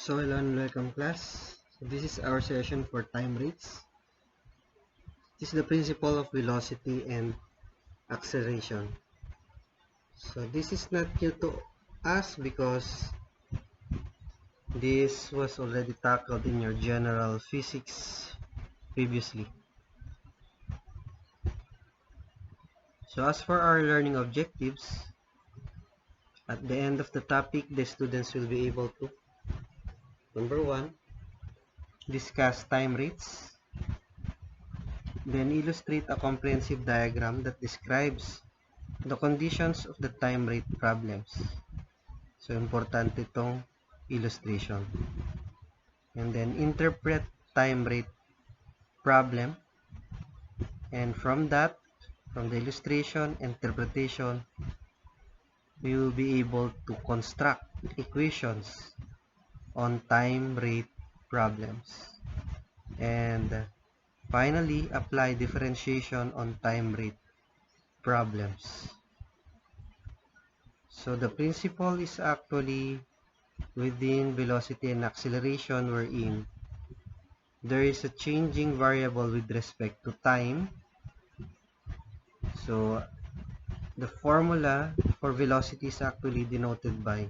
So hello and welcome class. So this is our session for time rates. This is the principle of velocity and acceleration. So this is not new to us because this was already tackled in your general physics previously. So as for our learning objectives, at the end of the topic, the students will be able to: number 1, discuss time rates. Then illustrate a comprehensive diagram that describes the conditions of the time rate problems. So, importante itong illustration. And then, interpret time rate problem. And from that, from the illustration, interpretation, we will be able to construct equations on time rate problems. And finally, apply differentiation on time rate problems. So the principle is actually within velocity and acceleration, wherein there is a changing variable with respect to time. So the formula for velocity is actually denoted by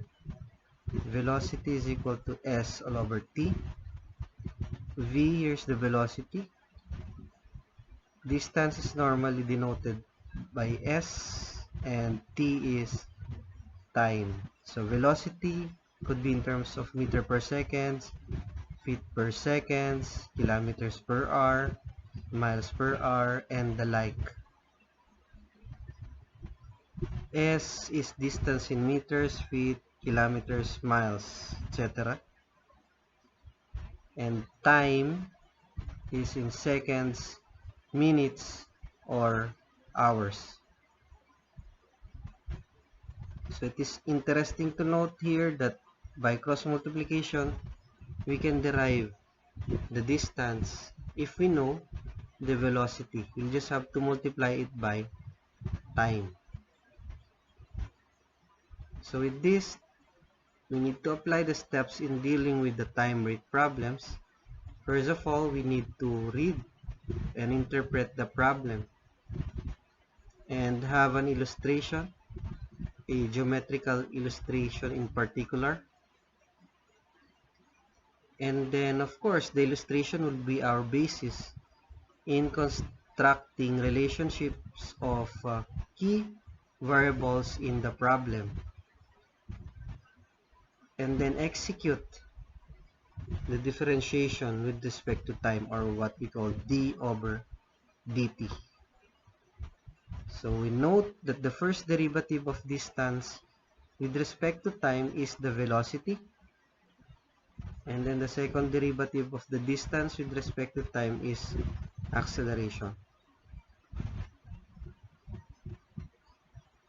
velocity is equal to s all over t. V, here's the velocity. Distance is normally denoted by s, and t is time. So velocity could be in terms of meter per second, feet per second, kilometers per hour, miles per hour, and the like. S is distance in meters, feet, kilometers, miles, etc. And time is in seconds, minutes, or hours. So it is interesting to note here that by cross multiplication, we can derive the distance if we know the velocity. We just have to multiply it by time. So with this, we need to apply the steps in dealing with the time rate problems. First of all, we need to read and interpret the problem and have an illustration, a geometrical illustration in particular. And then, of course, the illustration will be our basis in constructing relationships of key variables in the problem. And then execute the differentiation with respect to time, or what we call d over dt. So we note that the first derivative of distance with respect to time is the velocity, and then the second derivative of the distance with respect to time is acceleration.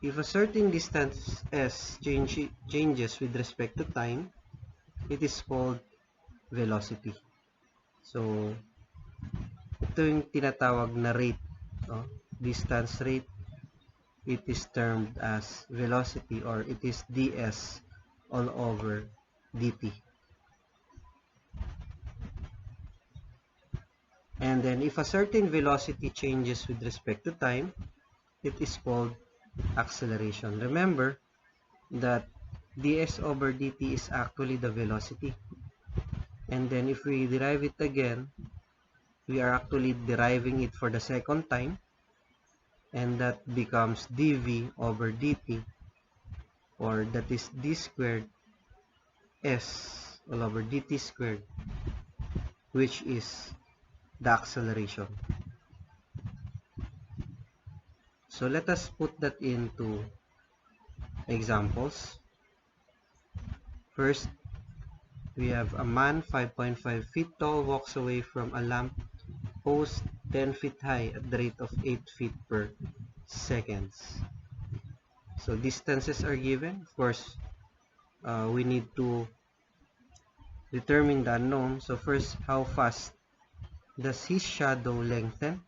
If a certain distance s changes with respect to time, it is called velocity. So ito yung tinatawag na rate, distance rate. It is termed as velocity, or it is ds all over dt. And then if a certain velocity changes with respect to time, it is called acceleration. Remember that ds over dt is actually the velocity. And then if we derive it again, we are actually deriving it for the second time, and that becomes dv over dt, or that is d squared s all over dt squared, which is the acceleration. So let us put that into examples. First, we have a man 5.5 feet tall walks away from a lamp post 10 feet high at the rate of 8 feet per second. So distances are given. Of course, we need to determine the unknown. So first, how fast does his shadow lengthen?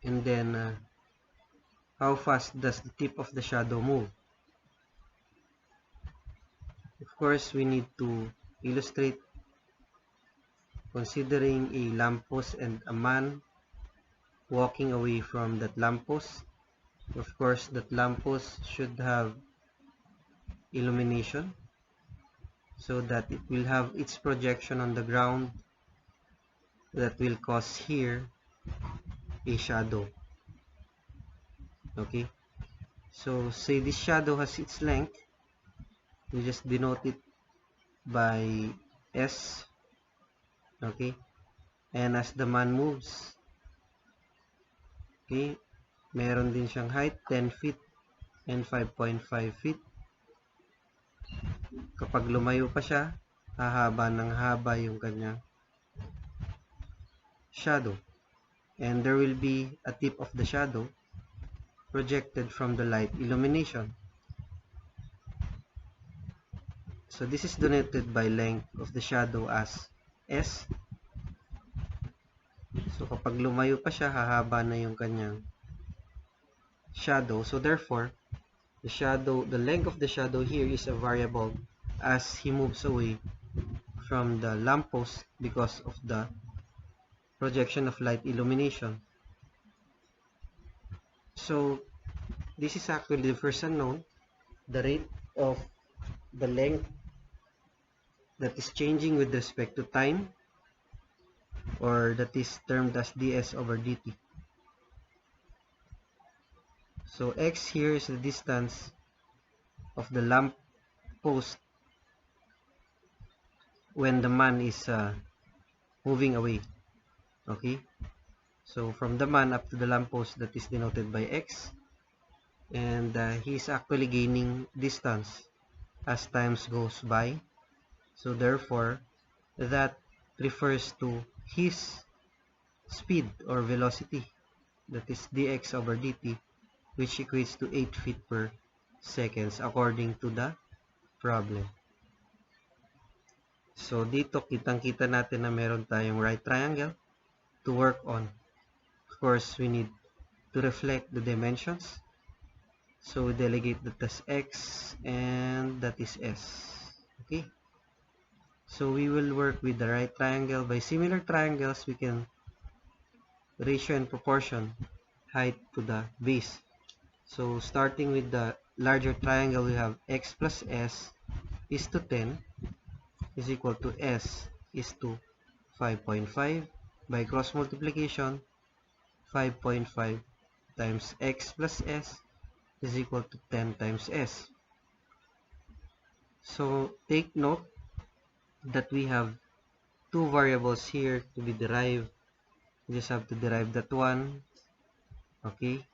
And then, how fast does the tip of the shadow move? Of course, we need to illustrate considering a lamppost and a man walking away from that lamppost. Of course, that lamppost should have illumination so that it will have its projection on the ground that will cause here a shadow. Okay, so say this shadow has its length, we just denote it by S. Okay, and as the man moves, okay, meron din siyang height 10 feet and 5.5 feet. Kapag lumayo pa siya, hahaba ng haba yung kanyang shadow, and there will be a tip of the shadow projected from the light illumination. So this is denoted by length of the shadow as S. So kapag lumayo pa siya, hahaba na yung kanyang shadow. So therefore, the length of the shadow here is a variable as he moves away from the lamppost because of the projection of light illumination. So this is actually the first unknown, the rate of the length that is changing with respect to time, or that is termed as ds over dt. So x here is the distance of the lamp post when the man is moving away. Okay, so from the man up to the lamp post, that is denoted by x, and he is actually gaining distance as time goes by. So therefore, that refers to his speed or velocity, that is dx over dt, which equates to 8 feet per seconds according to the problem. So dito kitang-kita natin na meron tayong right triangle to work on. Of course, we need to reflect the dimensions. So we delegate that as x and that is s. Okay. So we will work with the right triangle. By similar triangles, we can ratio and proportion height to the base. So starting with the larger triangle, we have x plus s is to 10 is equal to s is to 5.5. By cross multiplication, 5.5 times x plus s is equal to 10 times s. So take note that we have two variables here to be derived. We just have to derive that one, okay,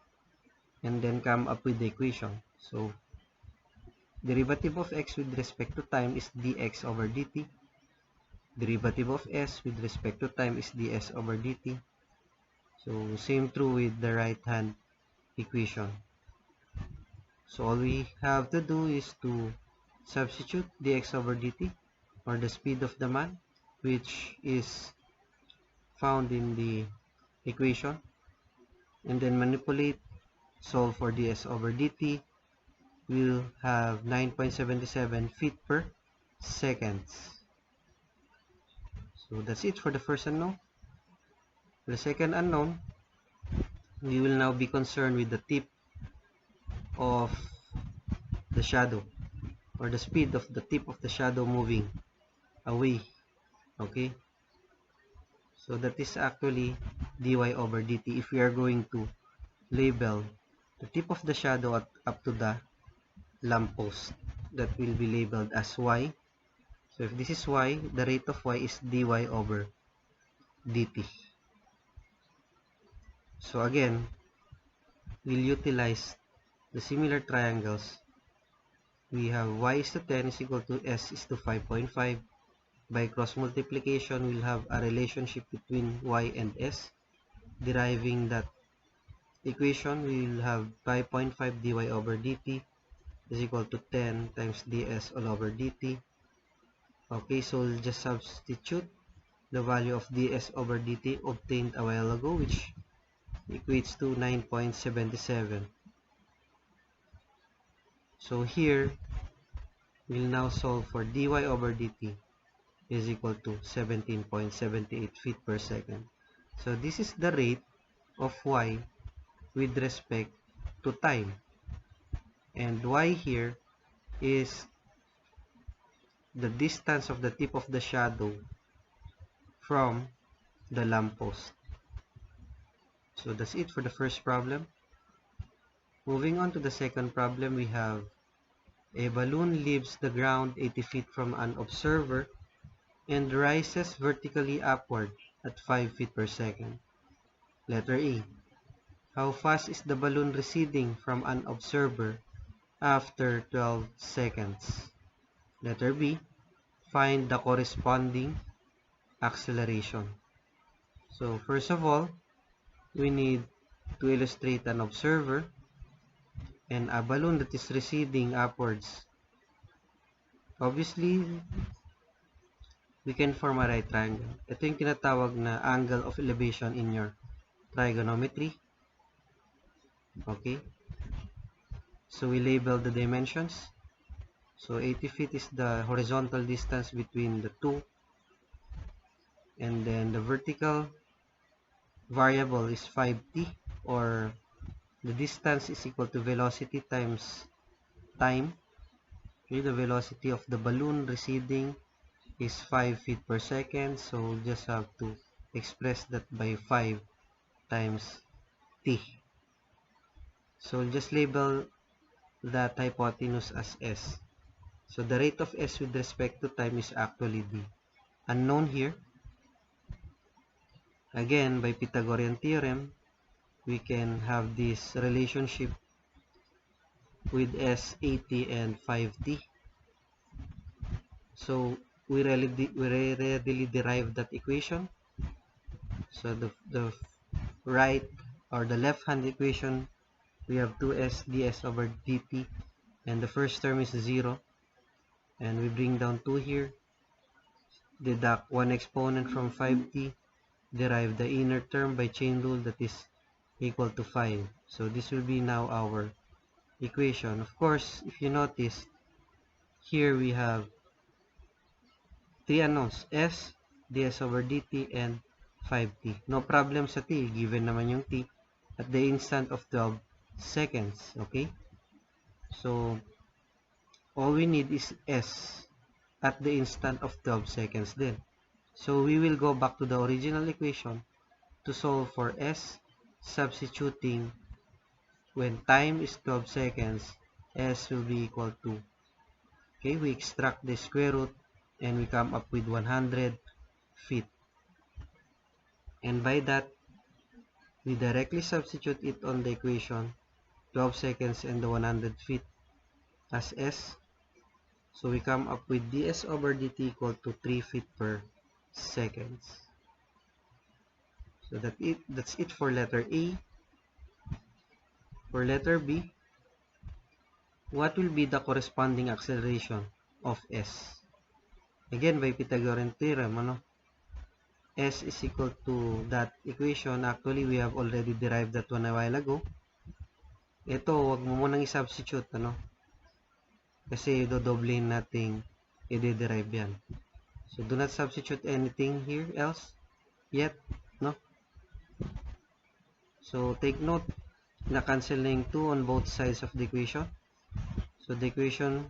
and then come up with the equation. So derivative of x with respect to time is dx over dt. Derivative of s with respect to time is ds over dt. So same true with the right hand equation. So all we have to do is to substitute dx over dt, or the speed of the man, which is found in the equation, and then manipulate, solve for ds over dt. We'll have 9.77 feet per seconds. So that's it for the first unknown. For the second unknown, we will now be concerned with the tip of the shadow, or the speed of the tip of the shadow moving away. Okay, so that is actually dy over dt if we are going to label the tip of the shadow up to the lamppost. That will be labeled as y. So if this is y, the rate of y is dy over dt. So again, we'll utilize the similar triangles. We have y is to 10 is equal to s is to 5.5. By cross multiplication, we'll have a relationship between y and s. Deriving that equation, we will have 5.5 dy over dt is equal to 10 times ds all over dt. Okay, so we'll just substitute the value of ds over dt obtained a while ago, which equates to 9.77. So here we'll now solve for dy over dt is equal to 17.78 feet per second. So this is the rate of y with respect to time. And y here is the distance of the tip of the shadow from the lamppost. So that's it for the first problem. Moving on to the second problem, we have a balloon leaves the ground 80 feet from an observer and rises vertically upward at 5 feet per second. Letter A. How fast is the balloon receding from an observer after 12 seconds? Letter B. Find the corresponding acceleration. So first of all, we need to illustrate an observer and a balloon that is receding upwards. Obviously, we can form a right triangle. Ito yung tinatawag na angle of elevation in your trigonometry. Okay? So we label the dimensions. So 80 feet is the horizontal distance between the two. And then the vertical variable is 5t, or the distance is equal to velocity times time. Okay, the velocity of the balloon receding is 5 feet per second, so we'll just have to express that by 5 times t. So we'll just label that hypotenuse as s. So the rate of s with respect to time is actually the unknown here. Again, by Pythagorean theorem, we can have this relationship with s 80 and 5t. So we readily derive that equation. So the right or the left hand equation, we have 2s ds over dt, and the first term is 0, and we bring down 2 here, deduct one exponent from 5t, derive the inner term by chain rule, that is equal to 5. So this will be now our equation. Of course, if you notice, here we have 3 unknowns, s, ds over dt, and 5t. No problem sa t, given naman yung t at the instant of 12 seconds. Okay? So, all we need is s at the instant of 12 seconds then. So, we will go back to the original equation to solve for s, substituting when time is 12 seconds, s will be equal to, okay, we extract the square root and we come up with 100 feet. And by that, we directly substitute it on the equation, 12 seconds and the 100 feet as s. So we come up with ds over dt equal to 3 feet per seconds. So that's it for letter A. For letter B, what will be the corresponding acceleration of s? Again, by Pythagorean theorem, s is equal to that equation. Actually, we have already derived that one a while ago. Ito, wag mo munang i-substitute, kasi dodoblein nating i-derive yan. So, do not substitute anything here else yet, no? So, take note, na-cancel na yung 2 on both sides of the equation. So, the equation,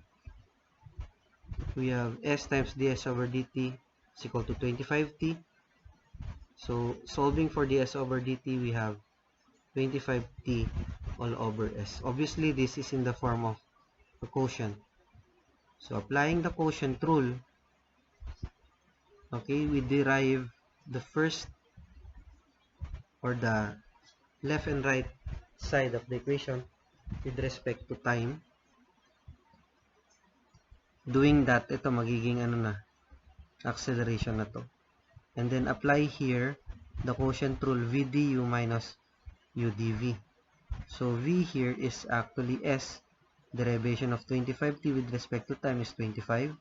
we have s times ds over dt is equal to 25t. So, solving for ds over dt, we have 25t all over s. Obviously, this is in the form of a quotient. So, applying the quotient rule, okay, we derive the first or the left and right side of the equation with respect to time. Doing that, ito magiging acceleration na to. And then apply here the quotient rule, v du minus u dv. So v here is actually s, derivation of 25t with respect to time is 25,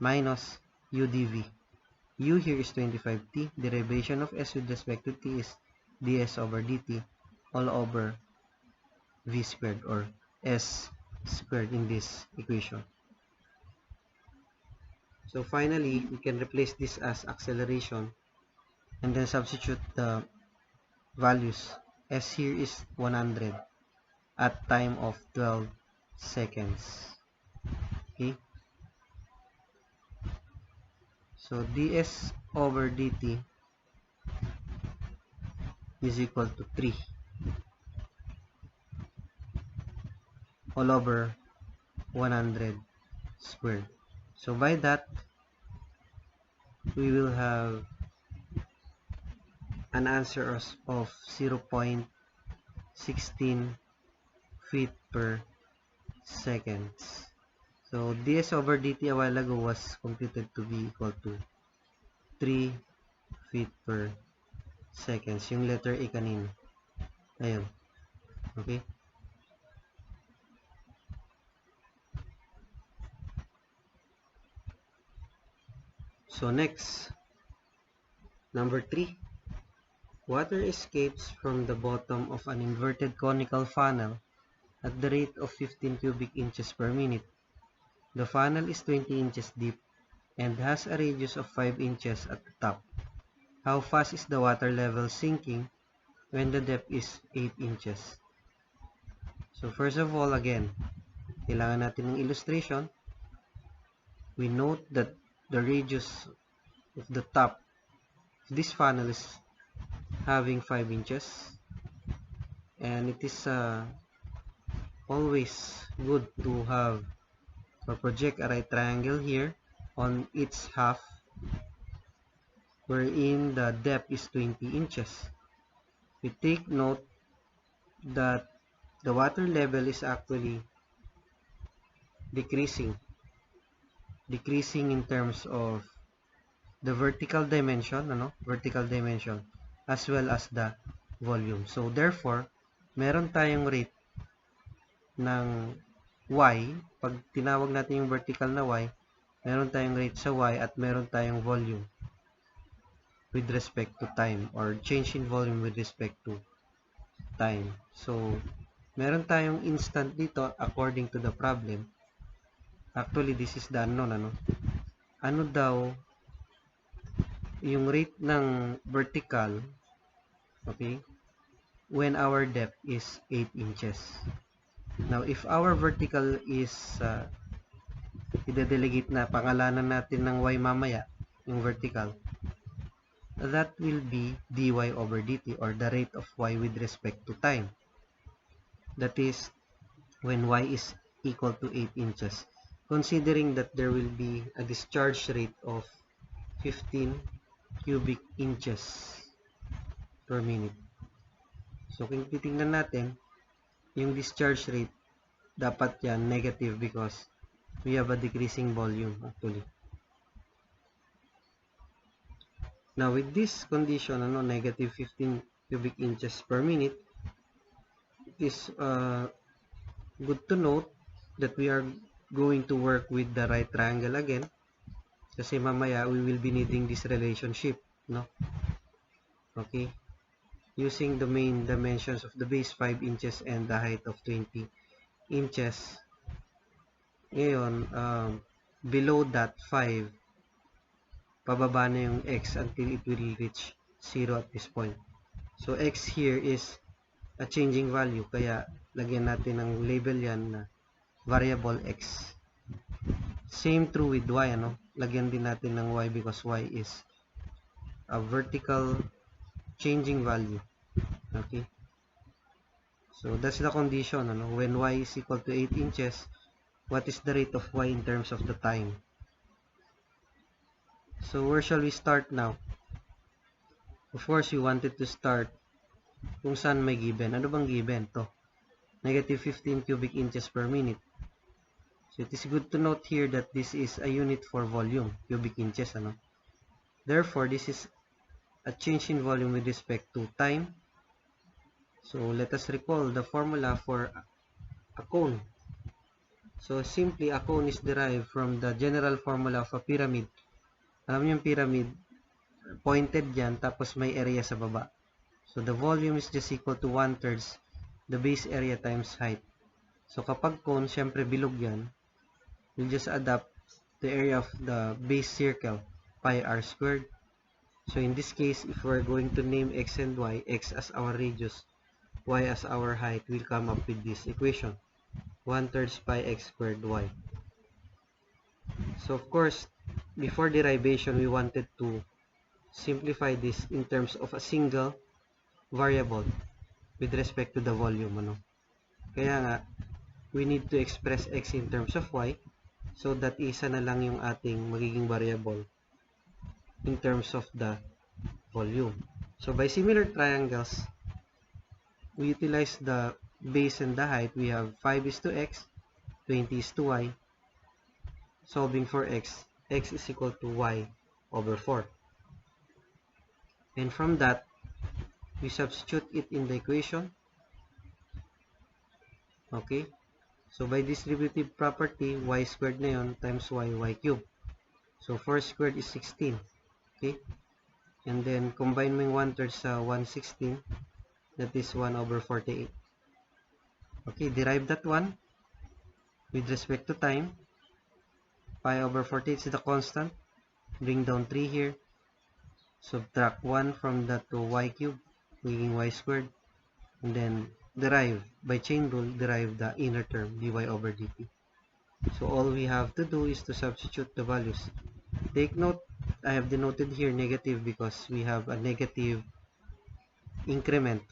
minus u dv. U here is 25t, derivation of s with respect to t is ds over dt all over v squared, or s squared in this equation. So finally, we can replace this as acceleration and then substitute the values. S here is 100 at time of 12 seconds. Okay? So ds over dt is equal to 3 all over 100 squared. So by that, we will have an answer of 0.16 feet per seconds. So ds over dt a while ago was computed to be equal to 3 feet per seconds. Yung letter A kanina. Ayun. Okay? So next, number 3. Water escapes from the bottom of an inverted conical funnel at the rate of 15 cubic inches per minute. The funnel is 20 inches deep and has a radius of 5 inches at the top. How fast is the water level sinking when the depth is 8 inches? So first of all, again, kailangan natin ng illustration. We note that the radius of the top of this funnel is having 5 inches, and it is always good to have or project a right triangle here on its half, wherein the depth is 20 inches. We take note that the water level is actually decreasing in terms of the vertical dimension, as well as the volume. So therefore, meron tayong rate ng y. Pag tinawag natin yung vertical na y, meron tayong rate sa y at meron tayong volume with respect to time, or change in volume with respect to time. So meron tayong instant dito according to the problem. Actually, this is the unknown. Ano daw yung rate ng vertical, okay, when our depth is 8 inches. Now, if our vertical is i-delegate na, pangalanan natin ng y mamaya, yung vertical, that will be dy over dt, or the rate of y with respect to time. That is when y is equal to 8 inches. Considering that there will be a discharge rate of 15 cubic inches per minute. So kung titingnan natin, yung discharge rate, dapat yan negative because we have a decreasing volume actually. Now with this condition, negative 15 cubic inches per minute, it is good to note that we are going to work with the right triangle again, kasi mamaya we will be needing this relationship, okay, using the main dimensions of the base 5 inches and the height of 20 inches. Ngayon, below that 5, pababa na yung x until it will reach 0 at this point. So x here is a changing value, kaya lagyan natin ng label yan na variable x. Same true with y, lagyan din natin ng y because y is a vertical changing value. Okay, so that's the condition, when y is equal to 8 inches, what is the rate of y in terms of the time? So where shall we start now? Of course, you wanted to start kung saan may given. Ano bang given? To negative 15 cubic inches per minute. So it is good to note here that this is a unit for volume, cubic inches, Therefore, this is a change in volume with respect to time. So let us recall the formula for a cone. So simply, a cone is derived from the general formula of a pyramid. Alam niyo yung pyramid, pointed yan, tapos may area sa baba. So the volume is just equal to 1/3 the base area times height. So kapag cone, syempre bilog yan, we'll just adapt the area of the base circle, pi r squared. So in this case, if we're going to name x and y, x as our radius, y as our height, we'll come up with this equation, 1/3 pi x squared y. So of course, before derivation, we wanted to simplify this in terms of a single variable with respect to the volume. Kaya nga, we need to express x in terms of y, so that isa na lang yung ating magiging variable in terms of the volume. So by similar triangles, we utilize the base and the height. We have 5 is to x, 20 is to y. Solving for x, x is equal to y over 4. And from that, we substitute it in the equation. Okay? So by distributive property, y squared na yun times y cubed. So 4 squared is 16. Okay? And then combine mo yung 1/3 sa 116. That is 1 over 48. Okay, derive that one with respect to time. Pi over 48 is the constant. Bring down 3 here. Subtract 1 from that to y cubed, making y squared. And then derive, by chain rule, derive the inner term, dy over dt. So all we have to do is to substitute the values. Take note, I have denoted here negative because we have a negative increment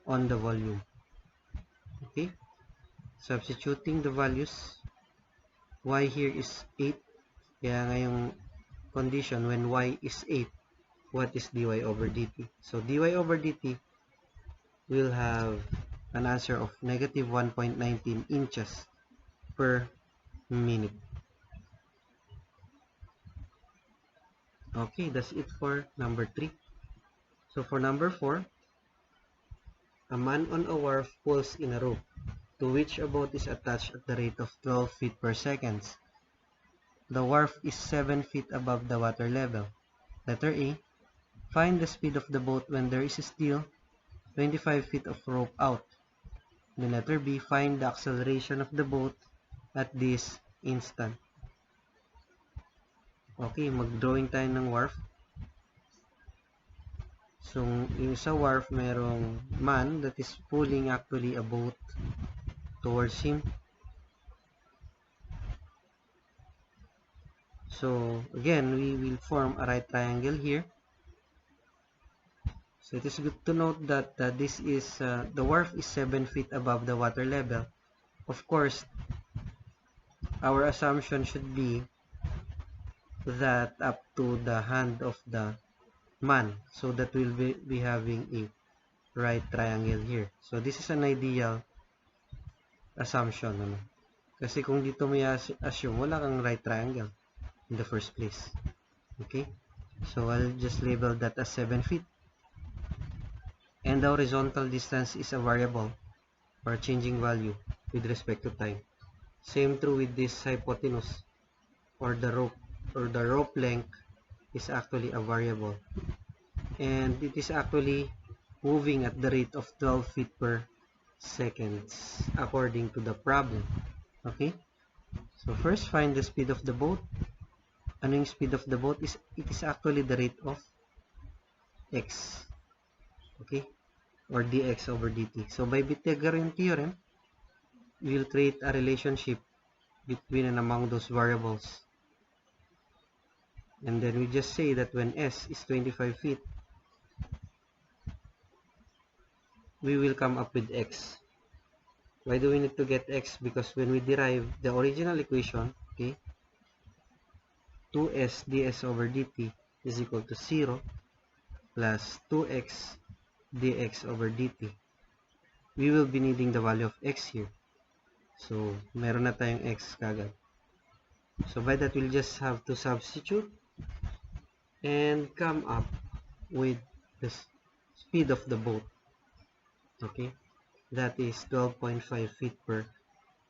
on the volume. Okay? Substituting the values, y here is 8. Kaya ngayong condition, when y is 8, what is dy over dt? So dy over dt will have an answer of negative 1.19 inches per minute. Okay, that's it for number 3. So for number 4, a man on a wharf pulls in a rope to which a boat is attached at the rate of 12 feet per second. The wharf is 7 feet above the water level. Letter A, find the speed of the boat when there is still 25 feet of rope out. Then letter B, find the acceleration of the boat at this instant. Okay, mag-drawing tayo ng wharf. So, yung sa wharf, merong man that is pulling actually a boat towards him. So, again, we will form a right triangle here. So, it is good to note that this is, the wharf is 7 feet above the water level. Of course, our assumption should be that up to the hand of the man, so that we'll be having a right triangle here. So this is an ideal assumption, kasi kung dito may assume, wala kang right triangle in the first place. Okay, so I'll just label that as 7 feet, and the horizontal distance is a variable or a changing value with respect to time. Same true with this hypotenuse, or the rope length is actually a variable, and it is actually moving at the rate of 12 feet per second according to the problem. Okay, so first find the speed of the boat. Ano yung speed of the boat? It is actually the rate of x, okay, or dx over dt. So by Pythagorean theorem, we will create a relationship between and among those variables. And then we just say that when s is 25 feet, we will come up with x. Why do we need to get x? Because when we derive the original equation, okay, 2s ds over dt is equal to 0 plus 2x dx over dt. We will be needing the value of x here. So, meron na tayong x kagad. So, by that, we'll just have to substitute and come up with the speed of the boat. Okay, that is 12.5 feet per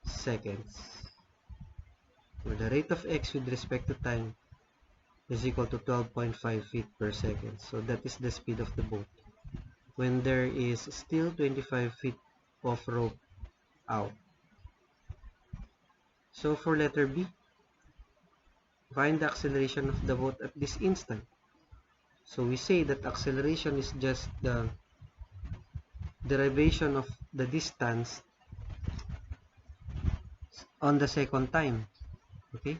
second. So the rate of x with respect to time is equal to 12.5 feet per second. So that is the speed of the boat when there is still 25 feet of rope out. So for letter B, Find the acceleration of the boat at this instant. So we say that acceleration is just the derivation of the distance on the second time. Okay?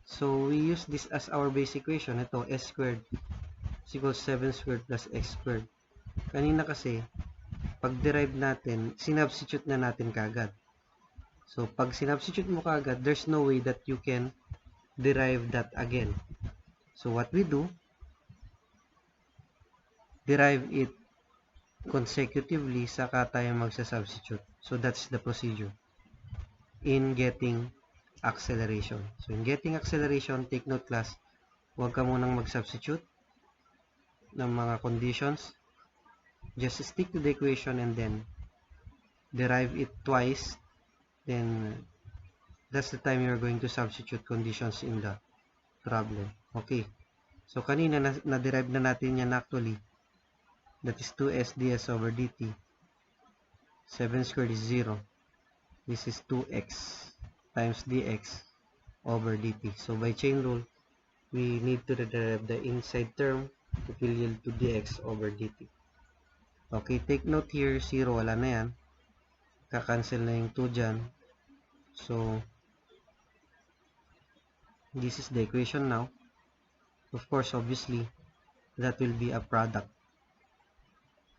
So we use this as our base equation. Ito, s squared is equals 7 squared plus x squared. Kanina kasi, pag-derive natin, sinubstitute na natin kagad. So, pag sinubstitute mo kagad, there's no way that you can derive that again. So, what we do, derive it consecutively, saka tayo magsa-substitute. So, that's the procedure in getting acceleration. So, in getting acceleration, take note class, huwag ka munang mag-substitute ng mga conditions. Just stick to the equation and then derive it twice. Then, that's the time you're going to substitute conditions in the problem. Okay. So, kanina na-derive na natin yan actually. That is 2s ds over dt. 7 squared is 0. This is 2x times dx over dt. So, by chain rule, we need to derive the inside term. It will yield to dx over dt. Okay, take note here, 0, wala na yan. Kakancel na yung 2 dyan. So, this is the equation now. Of course, obviously, that will be a product.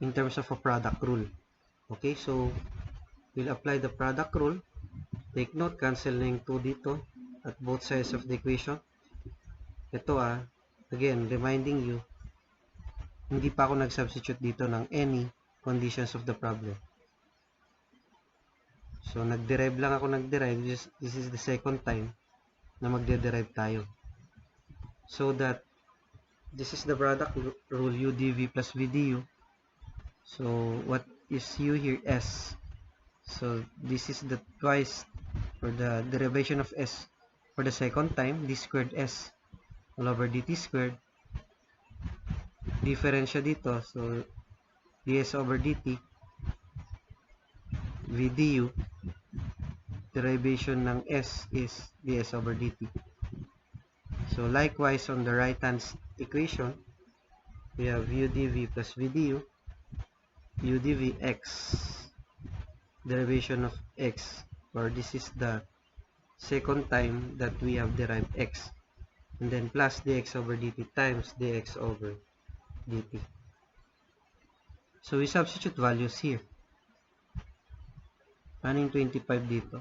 In terms of a product rule. Okay, so, we'll apply the product rule. Take note, cancel na yung 2 dito at both sides of the equation. Ito again, reminding you, hindi pa ako nag-substitute dito ng any conditions of the problem. So, nag-derive lang ako This is the second time na magde-derive tayo. So that, this is the product rule, u dv plus v du. So, what is u here? S. So, this is the twice, or the derivation of s for the second time, d squared s all over dt squared. Difference siya dito. So, ds over dt, v du, derivation ng s is ds over dt. So, likewise, on the right-hand equation, we have u dv plus v du, u dv x, derivation of x, or this is the second time that we have derived x, and then plus dx over dt times dx over dt. So, we substitute values here. Ano yung 25 dito?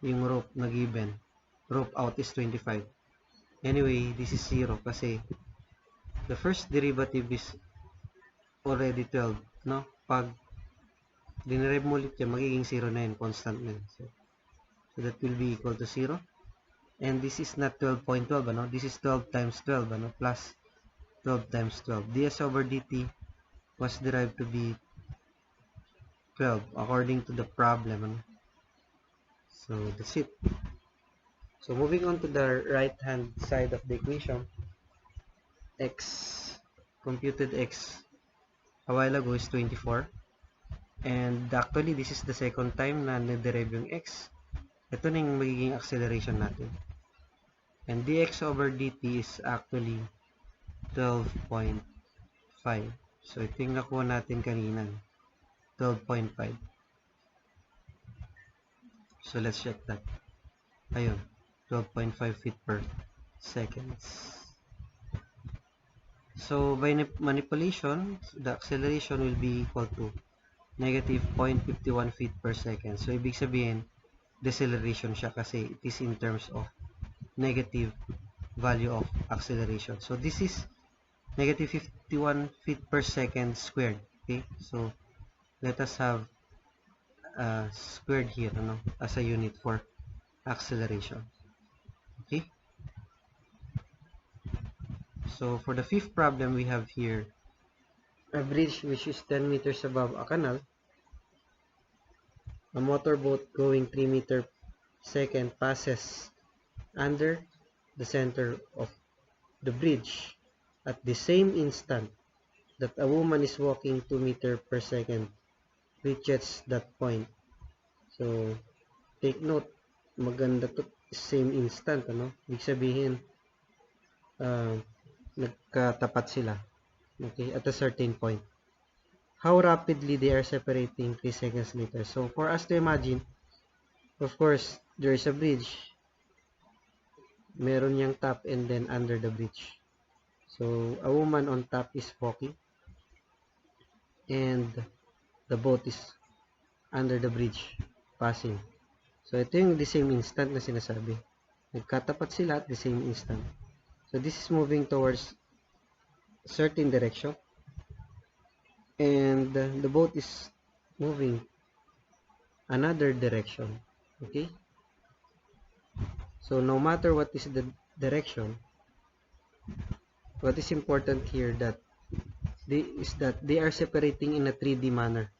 Yung rope na given. Rope out is 25. Anyway, this is 0 kasi the first derivative is already 12. No? Pag dinerive mo ulit yan, magiging 0 na yun. Constant na yun. So that will be equal to 0. And this is not 12.12. Ano? This is 12 times 12. Ano? Plus 12 times 12. ds over dt was derived to be 12 according to the problem. Ano? So that's it. So moving on to the right hand side of the equation, x, computed x a while ago is 24, and actually this is the second time na na-derive yung x. Ito na yung magiging acceleration natin, and dx over dt is actually 12.5. So ito yung nakuha natin kanina, 12.5. So let's check that. Ayun, 12.5 feet per seconds. So by manipulation, the acceleration will be equal to negative 0.51 feet per second. So ibig sabihin, deceleration siya kasi it is in terms of negative value of acceleration. So this is negative 51 feet per second squared. Okay, so let us have squared here, ano, as a unit for acceleration. Okay, so for the fifth problem, we have here a bridge which is 10 meters above a canal, a motorboat going 3 meters per second passes under the center of the bridge at the same instant that a woman is walking 2 meters per second reaches that point. So take note, maganda to, same instant, ano? Ibig sabihin, nagkatapat sila. Okay, at a certain point. How rapidly they are separating 3 seconds later. So, for us to imagine, of course, there is a bridge. Meron niyang top and then under the bridge. So, a woman on top is walking. And the boat is under the bridge, passing. So, ito yung the same instant na sinasabi. Nagkatapat sila at the same instant. So, this is moving towards certain direction. And the boat is moving another direction. Okay? So, no matter what is the direction, what is important here is that they are separating in a 3D manner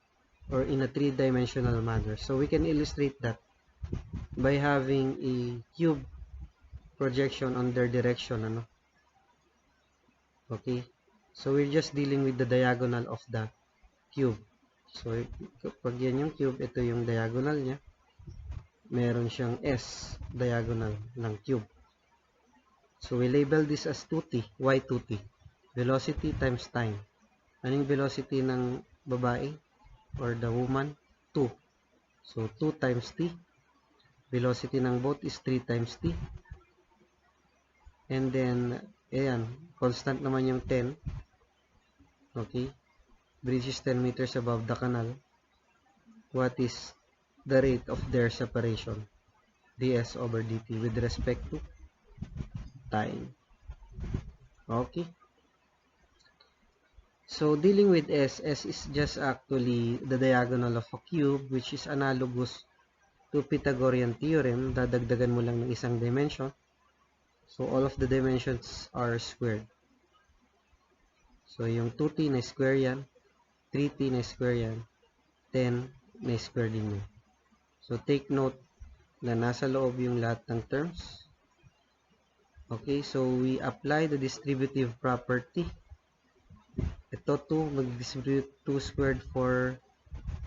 or in a 3-dimensional manner. So, we can illustrate that by having a cube projection on their direction, ano? Okay, so we're just dealing with the diagonal of the cube. So pag yan yung cube, ito yung diagonal niya, meron siyang S diagonal ng cube. So we label this as 2t, y2t, velocity times time. Anong velocity ng babae or the woman? 2. So 2 times t. Velocity ng boat is 3 times t. And then, ayan, constant naman yung 10. Okay. Bridge is 10 meters above the canal. What is the rate of their separation? ds over dt with respect to time. Okay. So, dealing with S is just actually the diagonal of a cube which is analogous to Pythagorean theorem. Dadagdagan mo lang ng isang dimension. So, all of the dimensions are squared. So, yung 2t na square yan, 3t na square yan, 10 na square din yun. So, take note na nasa loob yung lahat ng terms. Okay, so we apply the distributive property. Ito 2, mag-distribute 2 squared for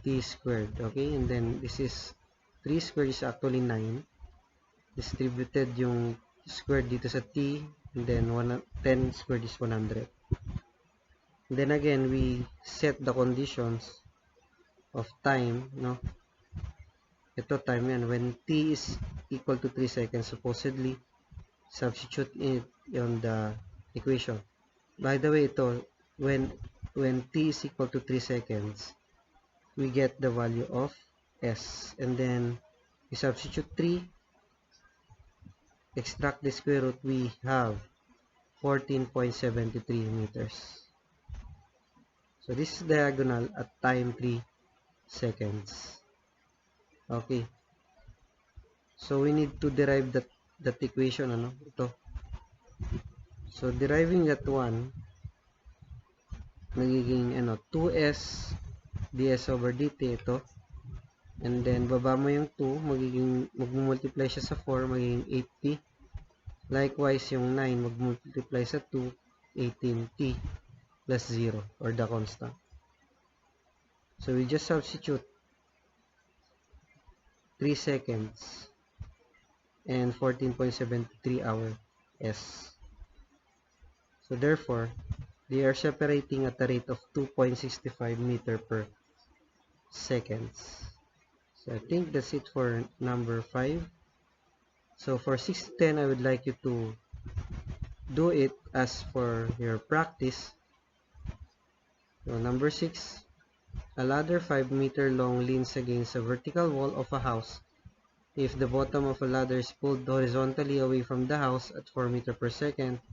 t squared. Okay, and then this is 3 squared is actually 9. Distributed yung squared dito sa t, and then 10 squared is 100. And then again, we set the conditions of time, no? Ito time yan. When t is equal to 3 seconds, supposedly, substitute it on the equation. By the way, ito, when t is equal to 3 seconds, we get the value of s. And then, we substitute 3, extract the square root, we have 14.73 meters. So, this is diagonal at time 3 seconds. Okay. So, we need to derive that equation, ano? Ito. So, deriving that one, nagiging, 2s ds over dt, ito. And then, baba mo yung 2, mag-multiply siya sa 4, magiging 8t. Likewise, yung 9, mag-multiply sa 2, 18t plus 0, or the constant. So, we just substitute 3 seconds and 14.73 hour s. So, therefore, they are separating at a rate of 2.65 meter per seconds. So, I think that's it for number 5. So, for 6 to 10, I would like you to do it as for your practice. So, number 6, a ladder 5 meter long leans against a vertical wall of a house. If the bottom of a ladder is pulled horizontally away from the house at 4 meters per second,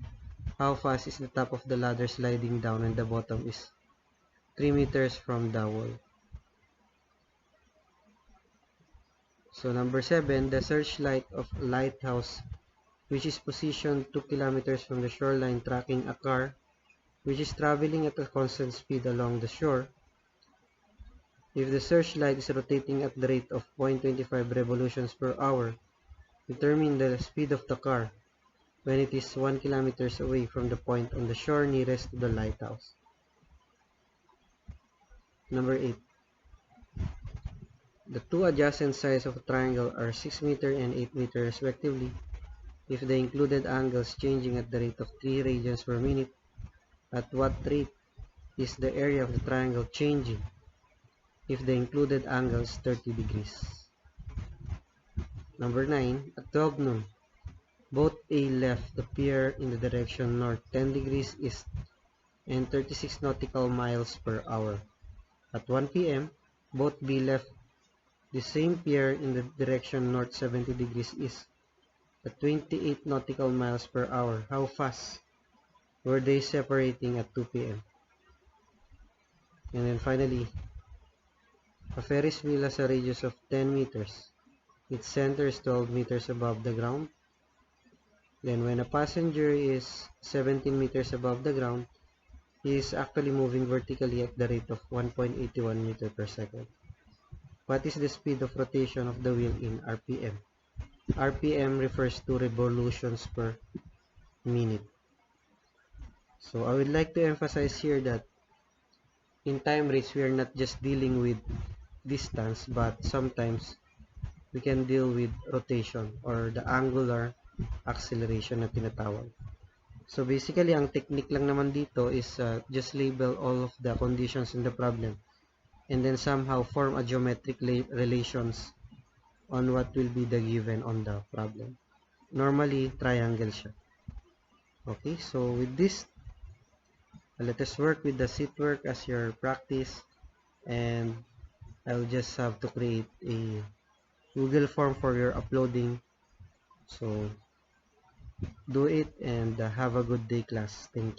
how fast is the top of the ladder sliding down when the bottom is 3 meters from the wall? So, number 7, the searchlight of a lighthouse which is positioned 2 kilometers from the shoreline tracking a car which is traveling at a constant speed along the shore. If the searchlight is rotating at the rate of 0.25 revolutions per hour, determine the speed of the car when it is 1 kilometers away from the point on the shore nearest to the lighthouse. Number 8. The two adjacent sides of a triangle are 6 meter and 8 meter respectively. If the included angles changing at the rate of 3 radians per minute, at what rate is the area of the triangle changing if the included angle is 30 degrees? Number 9. At 12 noon, both A left appear in the direction north 10 degrees east and 36 nautical miles per hour. At 1 p.m., both B left the same pier in the direction north 70 degrees east at 28 nautical miles per hour. How fast were they separating at 2 p.m.? And then finally, a Ferris wheel has a radius of 10 meters. Its center is 12 meters above the ground. Then when a passenger is 17 meters above the ground, he is actually moving vertically at the rate of 1.81 meter per second. What is the speed of rotation of the wheel in RPM? RPM refers to revolutions per minute. So I would like to emphasize here that in time race, we are not just dealing with distance, but sometimes we can deal with rotation or the angular acceleration na tinatawag. So basically, ang technique lang naman dito is just label all of the conditions in the problem and then somehow form a geometric relations on what will be the given on the problem. Normally, triangle siya. Okay, so with this, let us work with the seat work as your practice, and I'll just have to create a Google form for your uploading. So do it and have a good day, class. Thank you.